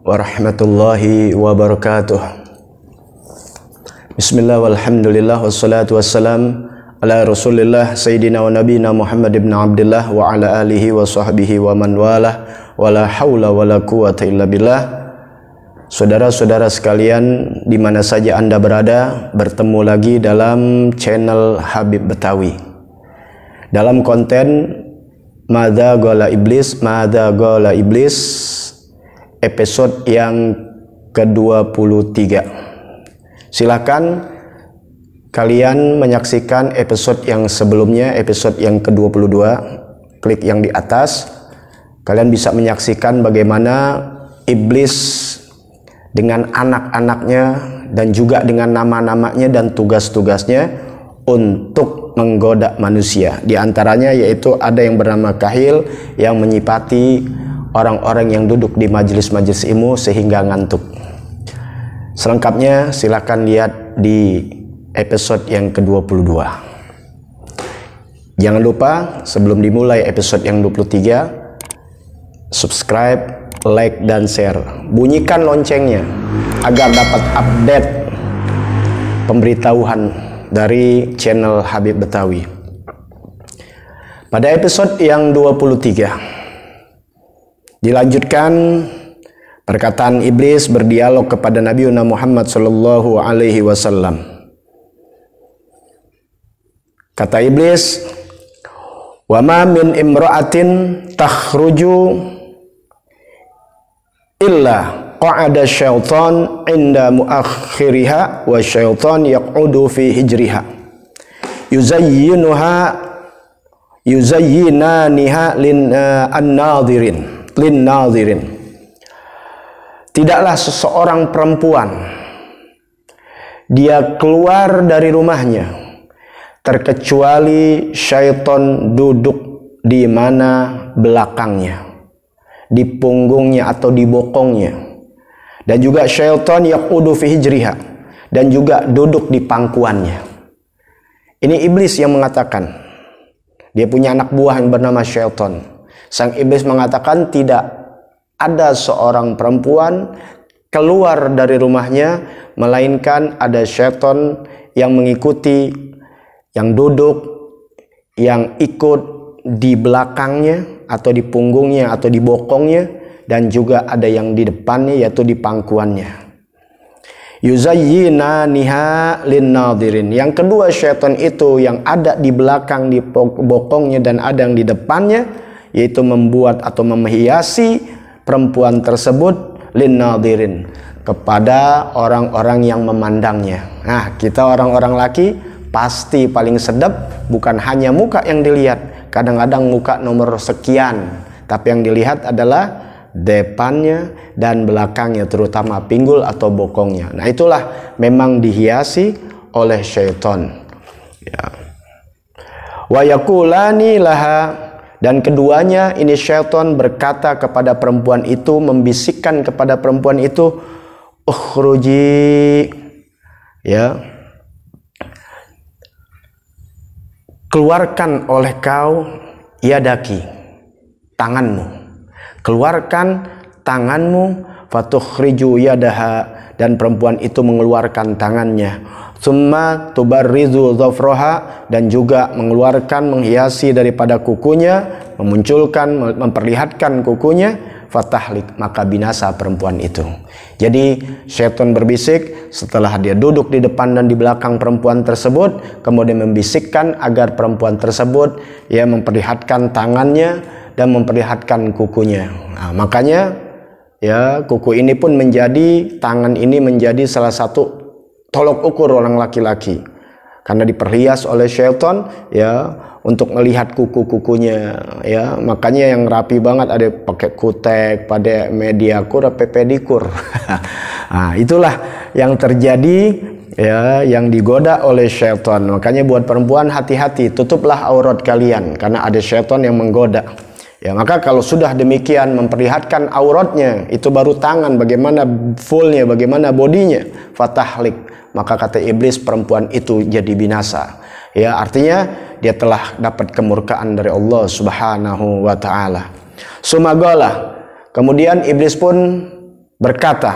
warahmatullahi wabarakatuh. Bismillah walhamdulillah wassalatu wassalam ala rasulillah sayyidina wa nabina Muhammad ibn Abdullah wa ala alihi wa sahbihi wa man walah wa la hawla wa la quwata illa billah. Saudara-saudara sekalian, di mana saja Anda berada, bertemu lagi dalam channel Habib Betawi dalam konten Madza Qala Iblis, episode yang ke-23. Silakan kalian menyaksikan episode yang sebelumnya, episode yang ke-22. Klik yang di atas. Kalian bisa menyaksikan bagaimana iblis dengan anak-anaknya dan juga dengan nama-namanya dan tugas-tugasnya untuk menggoda manusia. Di antaranya yaitu ada yang bernama Kahil yang menyipati orang-orang yang duduk di majelis-majelis ilmu sehingga ngantuk. Selengkapnya silakan lihat di episode yang ke-22. Jangan lupa sebelum dimulai episode yang 23, subscribe, like, dan share. Bunyikan loncengnya agar dapat update pemberitahuan dari channel Habib Betawi. Pada episode yang 23 dilanjutkan perkataan iblis berdialog kepada Nabi Muhammad sallallahu alaihi wasallam. Kata iblis, "Wa ma min imra'atin takhruju illa qa'ada syaitan inda muakhiriha wa syaitan yaq'udu fi hijriha yuzayyinaniha lin nadhirin." Tidaklah seseorang perempuan dia keluar dari rumahnya terkecuali syaitan duduk di mana belakangnya, di punggungnya atau di bokongnya, dan juga syaitan yaqudu fi hijriha, dan juga duduk di pangkuannya. Ini iblis yang mengatakan. Dia punya anak buah yang bernama syaitan. Sang iblis mengatakan tidak ada seorang perempuan keluar dari rumahnya melainkan ada syaitan yang mengikuti, yang duduk, yang ikut di belakangnya atau di punggungnya atau di bokongnya, dan juga ada yang di depannya yaitu di pangkuannya. Yuzayyinaniha linnadhirin. Yang kedua, syaitan itu yang ada di belakang, di bokongnya, dan ada yang di depannya, yaitu membuat atau menghiasi perempuan tersebut linnadhirin, kepada orang-orang yang memandangnya. Nah, kita orang-orang laki pasti paling sedap bukan hanya muka yang dilihat. Kadang-kadang muka nomor sekian, tapi yang dilihat adalah depannya dan belakangnya, terutama pinggul atau bokongnya. Nah, itulah memang dihiasi oleh syaitan. Ya. Wa yaqulani laha, dan keduanya ini syaitan berkata kepada perempuan itu, membisikkan kepada perempuan itu, ukhruji, ya, keluarkan oleh kau yadaki, tanganmu. Keluarkan tanganmu, fatukhriju yadaha, dan perempuan itu mengeluarkan tangannya. Summa tubarrizu dhafraha, dan juga mengeluarkan, menghiasi daripada kukunya, memunculkan, memperlihatkan kukunya. Fatahlik, maka binasa perempuan itu. Jadi syaitan berbisik setelah dia duduk di depan dan di belakang perempuan tersebut, kemudian membisikkan agar perempuan tersebut ya memperlihatkan tangannya dan memperlihatkan kukunya. Nah, makanya ya kuku ini pun menjadi, tangan ini menjadi salah satu tolok ukur orang laki-laki, karena diperhias oleh syaitan ya untuk melihat kuku-kukunya ya. Makanya yang rapi banget ada pakai kutek, pada mediakur, pedikur. Nah, itulah yang terjadi ya, yang digoda oleh syaitan. Makanya buat perempuan hati-hati, tutuplah aurat kalian karena ada syaitan yang menggoda. Ya, maka kalau sudah demikian memperlihatkan auratnya, itu baru tangan, bagaimana fullnya, bagaimana bodinya, fatahlik, maka kata iblis perempuan itu jadi binasa. Ya, artinya dia telah dapat kemurkaan dari Allah Subhanahu wa taala. Sumagalah, kemudian iblis pun berkata,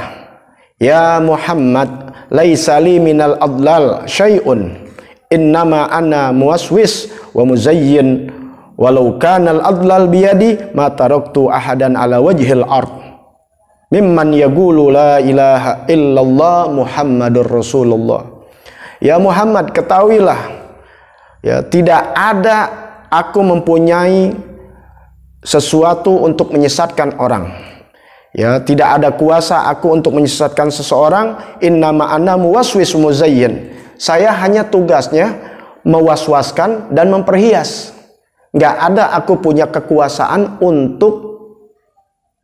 "Ya Muhammad, laisa li minal adlal syai'un, innama ana muwaswis wa muzayyin, walau kana al adlal biyadi ma taraktu ahadan ala wajhil ard mimman yaqulu la ilaha illallah Muhammadur Rasulullah." Ya Muhammad, ketahuilah, ya, tidak ada aku mempunyai sesuatu untuk menyesatkan orang. Ya, tidak ada kuasa aku untuk menyesatkan seseorang. Innama ana muwaswis muzayyin. Saya hanya tugasnya mewaswaskan dan memperhias. Nggak ada aku punya kekuasaan untuk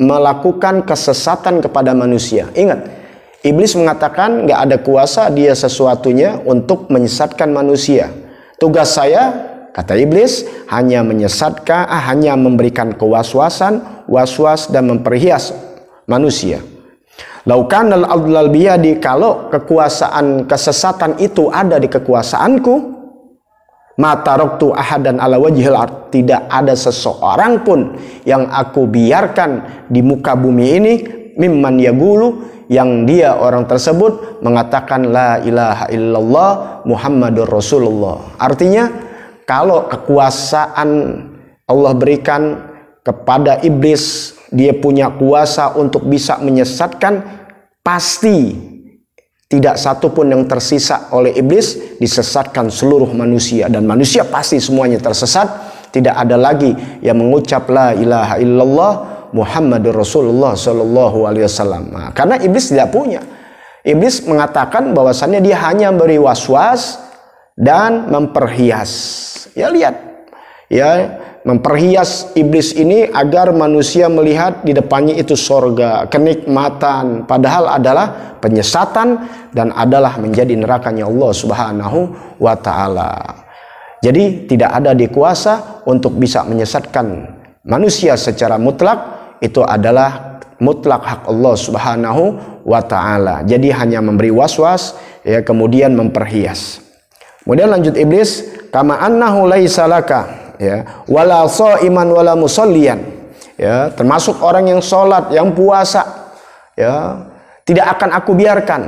melakukan kesesatan kepada manusia. Ingat, iblis mengatakan nggak ada kuasa dia sesuatunya untuk menyesatkan manusia. Tugas saya, kata iblis, hanya menyesatkan, hanya memberikan kewaswasan, waswas dan memperhias manusia. Laukanal adlal biyadi, kalau kekuasaan kesesatan itu ada di kekuasaanku, mataraktu ahadan ala wajhil ard, tidak ada seseorang pun yang aku biarkan di muka bumi ini, mimman yaqulu, yang dia orang tersebut mengatakan la ilaha illallah Muhammadur Rasulullah. Artinya, kalau kekuasaan Allah berikan kepada iblis, dia punya kuasa untuk bisa menyesatkan, pasti tidak satu pun yang tersisa oleh iblis, disesatkan seluruh manusia, dan manusia pasti semuanya tersesat. Tidak ada lagi yang mengucap la ilaha illallah Muhammadur Rasulullah Sallallahu Alaihi Wasallam. Nah, karena iblis tidak punya. Iblis mengatakan bahwasannya dia hanya beri waswas dan memperhias. Ya, lihat, ya, memperhias iblis ini agar manusia melihat di depannya itu sorga, kenikmatan, padahal adalah penyesatan dan adalah menjadi nerakanya Allah Subhanahu wa Ta'ala. Jadi tidak ada di kuasa untuk bisa menyesatkan manusia secara mutlak. Itu adalah mutlak hak Allah Subhanahu wa Ta'ala. Jadi hanya memberi waswas, ya, kemudian memperhias. Kemudian lanjut iblis, kama annahu laisa laka, ya, wala shaiman wala musalliyan, ya, termasuk orang yang sholat, yang puasa, ya, tidak akan aku biarkan.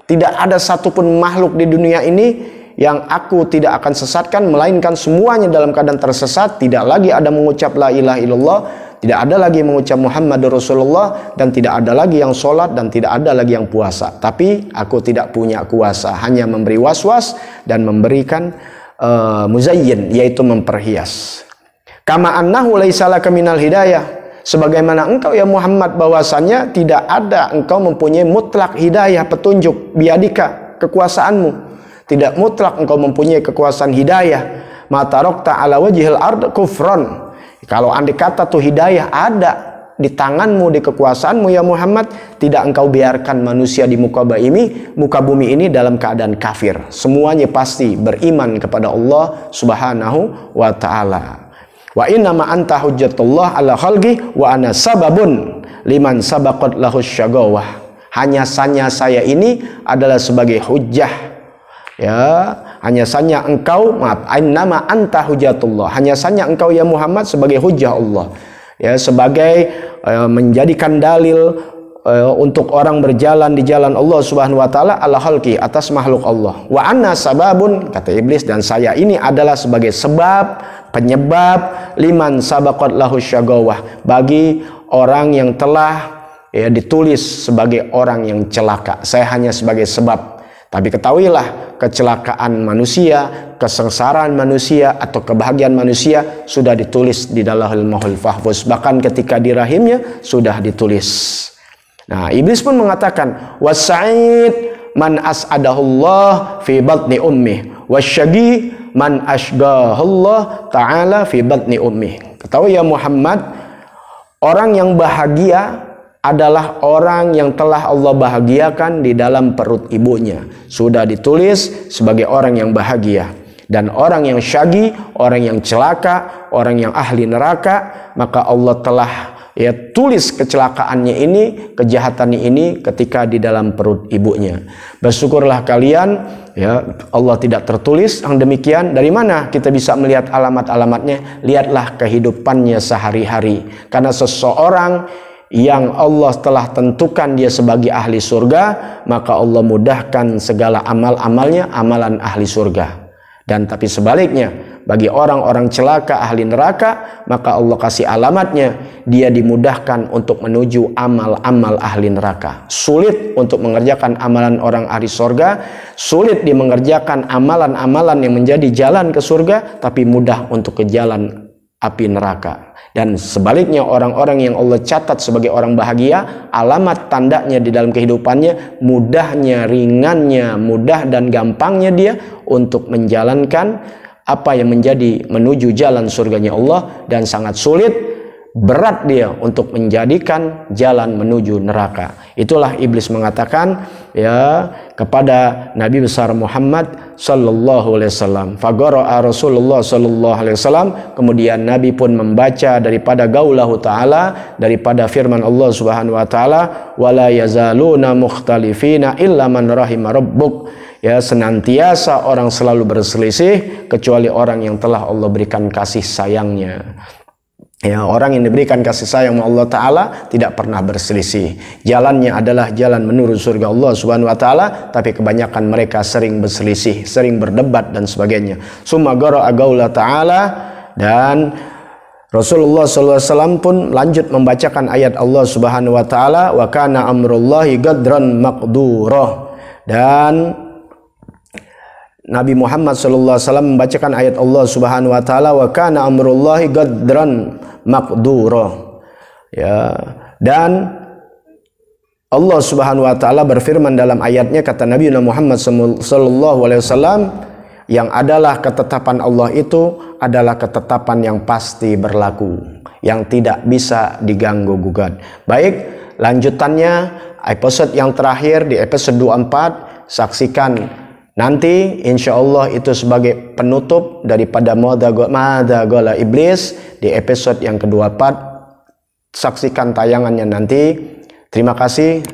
Tidak ada satupun makhluk di dunia ini yang aku tidak akan sesatkan, melainkan semuanya dalam keadaan tersesat. Tidak lagi ada mengucap la ilaha illallah, tidak ada lagi mengucap Muhammadur Rasulullah, dan tidak ada lagi yang sholat, dan tidak ada lagi yang puasa. Tapi aku tidak punya kuasa, hanya memberi waswas dan memberikan muzayyin, yaitu memperhias. Kama annahu laisa laka minal hidayah, sebagaimana engkau ya Muhammad bahwasannya tidak ada engkau mempunyai mutlak hidayah, petunjuk, biadika, kekuasaanmu. Tidak mutlak engkau mempunyai kekuasaan hidayah. Matarokta ala wajhil ard kufron. Kalau andai kata tuh hidayah ada di tanganmu, di kekuasaanmu ya Muhammad, tidak engkau biarkan manusia di muka bumi ini dalam keadaan kafir. Semuanya pasti beriman kepada Allah Subhanahu wa Ta'ala. Wa inna ma anta hujjatullah ala khalqi wa ana sababun liman sabaqat lahu syagawah. Hanya saja saya ini adalah sebagai hujjah, ya, hanya saja engkau, innama anta hujatullah, hanya saja engkau ya Muhammad sebagai hujjah Allah, ya, sebagai menjadikan dalil untuk orang berjalan di jalan Allah Subhanahu wa Ta'ala ala khalqi, atas makhluk Allah. Wa anna sababun, kata iblis, dan saya ini adalah sebagai sebab, penyebab, liman sabaqat lahu syagawah, bagi orang yang telah, ya, ditulis sebagai orang yang celaka. Saya hanya sebagai sebab. Tapi ketahuilah, kecelakaan manusia, kesengsaraan manusia, atau kebahagiaan manusia sudah ditulis di dalam Lauhul Mahfuz. Bahkan ketika di rahimnya sudah ditulis. Nah, iblis pun mengatakan, wasa'id man as'adahullah fi batni ummih, wasyagi man asgahullah ta'ala fi batni ummih. Ketahui ya Muhammad, orang yang bahagia adalah orang yang telah Allah bahagiakan di dalam perut ibunya. Sudah ditulis sebagai orang yang bahagia. Dan orang yang syagi, orang yang celaka, orang yang ahli neraka, maka Allah telah, ya, tulis kecelakaannya ini, kejahatannya ini ketika di dalam perut ibunya. Bersyukurlah kalian, ya, Allah tidak tertulis yang demikian. Dari mana kita bisa melihat alamat-alamatnya? Lihatlah kehidupannya sehari-hari. Karena seseorang yang Allah telah tentukan dia sebagai ahli surga, maka Allah mudahkan segala amal-amalnya, amalan ahli surga. Dan tapi sebaliknya, bagi orang-orang celaka ahli neraka, maka Allah kasih alamatnya, dia dimudahkan untuk menuju amal-amal ahli neraka. Sulit untuk mengerjakan amalan orang ahli surga, sulit dia mengerjakan amalan-amalan yang menjadi jalan ke surga, tapi mudah untuk ke jalan api neraka. Dan sebaliknya, orang-orang yang Allah catat sebagai orang bahagia, alamat tandanya di dalam kehidupannya, mudahnya, ringannya, mudah dan gampangnya dia untuk menjalankan apa yang menjadi menuju jalan surganya Allah, dan sangat sulit, berat dia untuk menjadikan jalan menuju neraka. Itulah iblis mengatakan ya kepada Nabi besar Muhammad sallallahu alaihi wasallam. Faqara'a Rasulullah sallallahu alaihi wasallam, kemudian Nabi pun membaca daripada gaulahu taala, daripada firman Allah Subhanahu wa taala, wala yazaluna mukhtalifina illa man rahima rabbuk. Ya, senantiasa orang selalu berselisih kecuali orang yang telah Allah berikan kasih sayangnya. Ya, orang yang diberikan kasih sayang Allah Ta'ala tidak pernah berselisih. Jalannya adalah jalan menuju surga Allah Subhanahu Wa Ta'ala, tapi kebanyakan mereka sering berselisih, sering berdebat dan sebagainya. Summa qara'a qaula Ta'ala, dan Rasulullah SAW pun lanjut membacakan ayat Allah Subhanahu Wa Ta'ala, wa kana amrullahi qadran maqdura. Dan Nabi Muhammad SAW membacakan ayat Allah Subhanahu wa taala, wa kana amrullahi qadran maqdura. Ya, dan Allah Subhanahu wa taala berfirman dalam ayatnya, kata Nabi Muhammad SAW, yang adalah ketetapan Allah itu adalah ketetapan yang pasti berlaku, yang tidak bisa diganggu gugat. Baik, lanjutannya episode yang terakhir di episode 24, saksikan nanti, insya Allah itu sebagai penutup daripada Madagala Iblis di episode yang ke-24. Saksikan tayangannya nanti. Terima kasih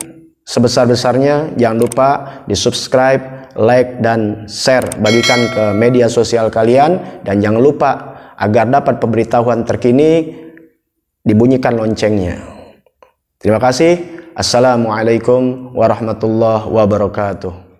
sebesar-besarnya. Jangan lupa di subscribe, like, dan share. Bagikan ke media sosial kalian. Dan jangan lupa agar dapat pemberitahuan terkini, dibunyikan loncengnya. Terima kasih. Assalamualaikum warahmatullahi wabarakatuh.